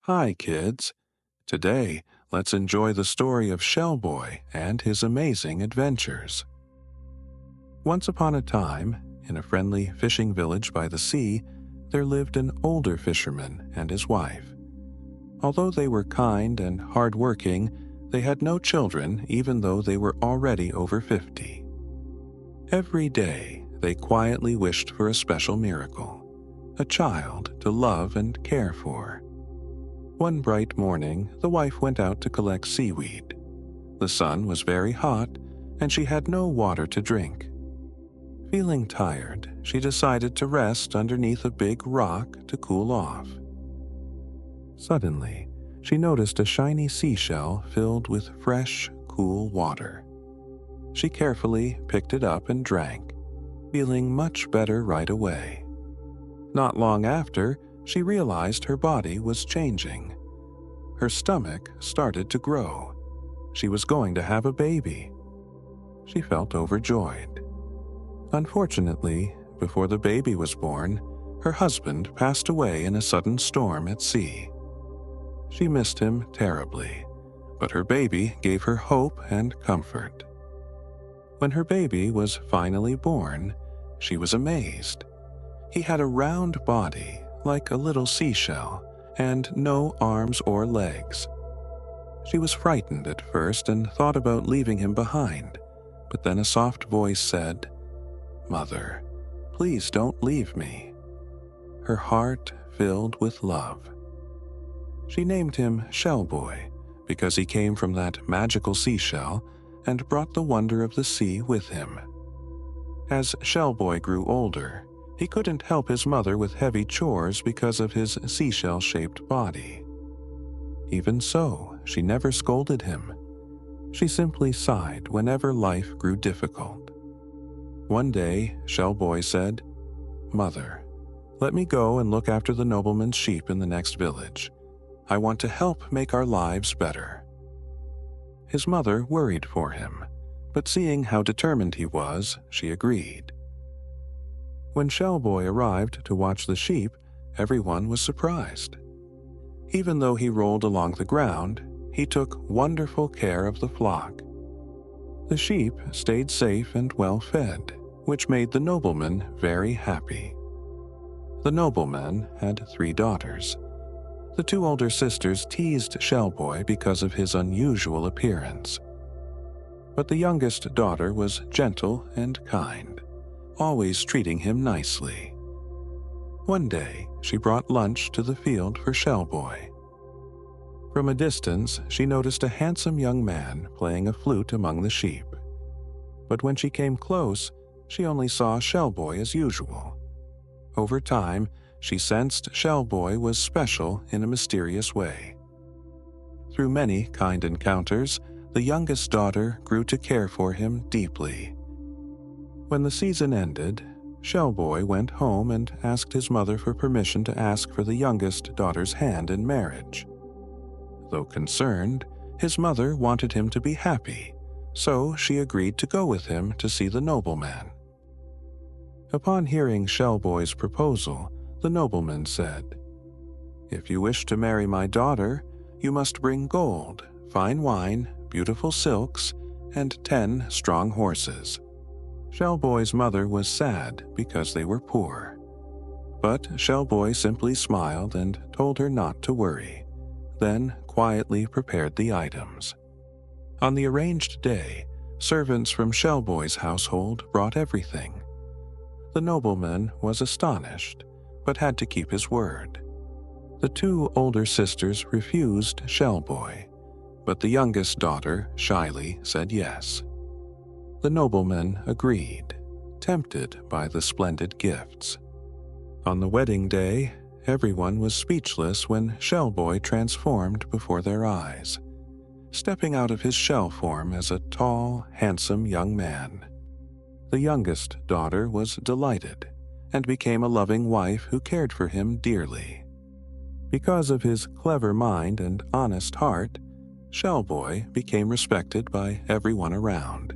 Hi, kids. Today, let's enjoy the story of Shellboy and his amazing adventures. Once upon a time, in a friendly fishing village by the sea, there lived an older fisherman and his wife. Although they were kind and hard-working, they had no children even though they were already over 50. Every day, they quietly wished for a special miracle, a child to love and care for. One bright morning, the wife went out to collect seaweed. The sun was very hot, and she had no water to drink. Feeling tired, she decided to rest underneath a big rock to cool off. Suddenly, she noticed a shiny seashell filled with fresh, cool water. She carefully picked it up and drank, feeling much better right away. Not long after, she realized her body was changing. Her stomach started to grow. She was going to have a baby. She felt overjoyed. Unfortunately, before the baby was born, her husband passed away in a sudden storm at sea. She missed him terribly, but her baby gave her hope and comfort. When her baby was finally born, she was amazed. He had a round body, like a little seashell, and no arms or legs. She was frightened at first and thought about leaving him behind, but then a soft voice said, "Mother, please don't leave me." Her heart filled with love. She named him Shellboy because he came from that magical seashell and brought the wonder of the sea with him. As Shellboy grew older, he couldn't help his mother with heavy chores because of his seashell-shaped body. Even so, she never scolded him. She simply sighed whenever life grew difficult. One day, Shellboy said, "Mother, let me go and look after the nobleman's sheep in the next village. I want to help make our lives better." His mother worried for him, but seeing how determined he was, she agreed. When Shellboy arrived to watch the sheep, everyone was surprised. Even though he rolled along the ground, he took wonderful care of the flock. The sheep stayed safe and well fed, which made the nobleman very happy. The nobleman had 3 daughters. The 2 older sisters teased Shellboy because of his unusual appearance. But the youngest daughter was gentle and kind, always treating him nicely. One day, she brought lunch to the field for Shellboy. From a distance, she noticed a handsome young man playing a flute among the sheep. But when she came close, she only saw Shellboy as usual. Over time, she sensed Shellboy was special in a mysterious way. Through many kind encounters, the youngest daughter grew to care for him deeply. When the season ended, Shellboy went home and asked his mother for permission to ask for the youngest daughter's hand in marriage. Though concerned, his mother wanted him to be happy, so she agreed to go with him to see the nobleman. Upon hearing Shellboy's proposal, the nobleman said, "If you wish to marry my daughter, you must bring gold, fine wine, beautiful silks, and 10 strong horses." Shellboy's mother was sad because they were poor. But Shellboy simply smiled and told her not to worry, then quietly prepared the items. On the arranged day, servants from Shellboy's household brought everything. The nobleman was astonished, but had to keep his word. The 2 older sisters refused Shellboy, but the youngest daughter shyly said yes. The nobleman agreed, tempted by the splendid gifts. On the wedding day, everyone was speechless when Shellboy transformed before their eyes, stepping out of his shell form as a tall, handsome young man. The youngest daughter was delighted and became a loving wife who cared for him dearly. Because of his clever mind and honest heart, Shellboy became respected by everyone around.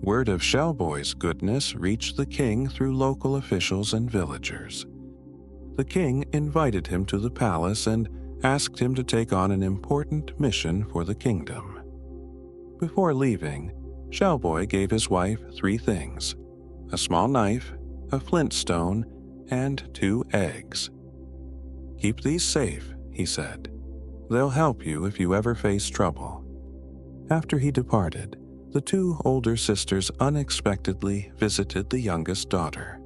Word of Shellboy's goodness reached the king through local officials and villagers. The king invited him to the palace and asked him to take on an important mission for the kingdom. Before leaving, Shellboy gave his wife 3 things: a small knife, a flint stone, and 2 eggs. "Keep these safe," he said. "They'll help you if you ever face trouble." After he departed, the 2 older sisters unexpectedly visited the youngest daughter.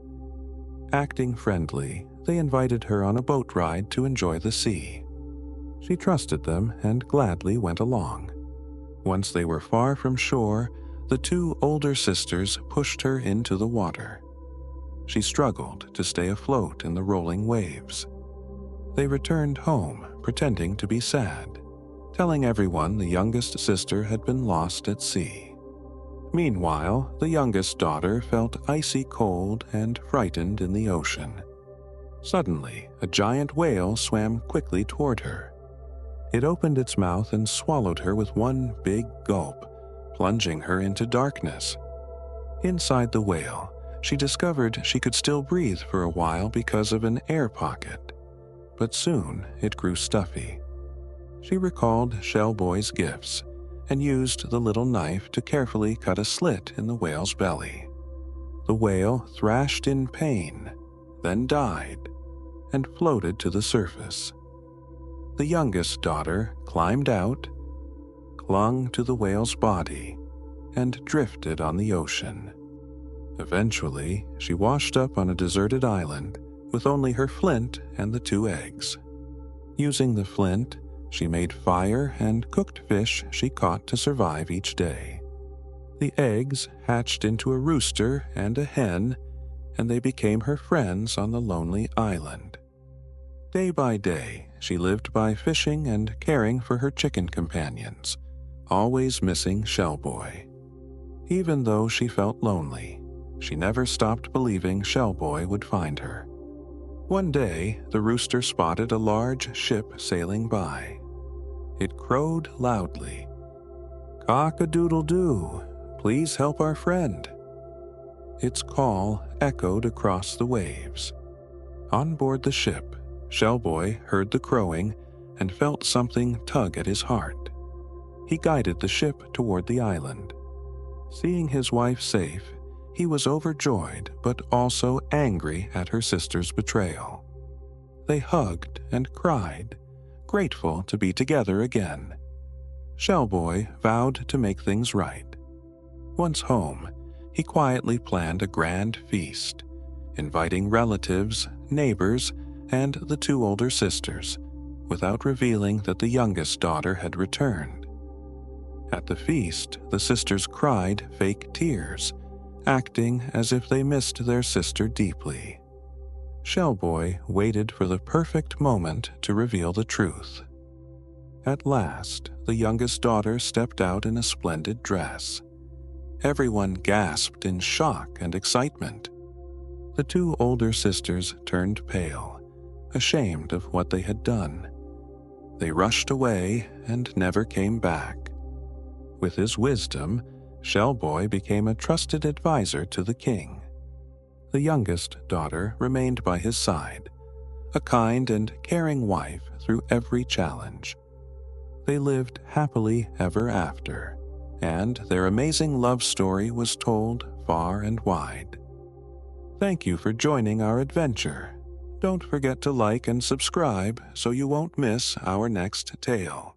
Acting friendly, they invited her on a boat ride to enjoy the sea. She trusted them and gladly went along. Once they were far from shore, the 2 older sisters pushed her into the water. She struggled to stay afloat in the rolling waves. They returned home, pretending to be sad, telling everyone the youngest sister had been lost at sea. Meanwhile, the youngest daughter felt icy cold and frightened in the ocean. Suddenly, a giant whale swam quickly toward her. It opened its mouth and swallowed her with one big gulp, plunging her into darkness. Inside the whale, she discovered she could still breathe for a while because of an air pocket, but soon it grew stuffy. She recalled Shellboy's gifts and used the little knife to carefully cut a slit in the whale's belly. The whale thrashed in pain, then died, and floated to the surface. The youngest daughter climbed out, clung to the whale's body, and drifted on the ocean. Eventually, she washed up on a deserted island with only her flint and the 2 eggs. Using the flint, she made fire and cooked fish she caught to survive each day. The eggs hatched into a rooster and a hen, and they became her friends on the lonely island. Day by day, she lived by fishing and caring for her chicken companions, always missing Shellboy. Even though she felt lonely, she never stopped believing Shellboy would find her. One day, the rooster spotted a large ship sailing by. It crowed loudly, "Cock-a-doodle-doo, please help our friend." Its call echoed across the waves. On board the ship, Shellboy heard the crowing and felt something tug at his heart. He guided the ship toward the island. Seeing his wife safe, he was overjoyed but also angry at her sister's betrayal. They hugged and cried, grateful to be together again. Shellboy vowed to make things right. Once home, he quietly planned a grand feast, inviting relatives, neighbors, and the 2 older sisters, without revealing that the youngest daughter had returned. At the feast, the sisters cried fake tears, acting as if they missed their sister deeply. Shellboy waited for the perfect moment to reveal the truth. At last, the youngest daughter stepped out in a splendid dress. Everyone gasped in shock and excitement. The 2 older sisters turned pale, ashamed of what they had done. They rushed away and never came back. With his wisdom, Shellboy became a trusted advisor to the king. The youngest daughter remained by his side, a kind and caring wife through every challenge. They lived happily ever after, and their amazing love story was told far and wide. Thank you for joining our adventure. Don't forget to like and subscribe so you won't miss our next tale.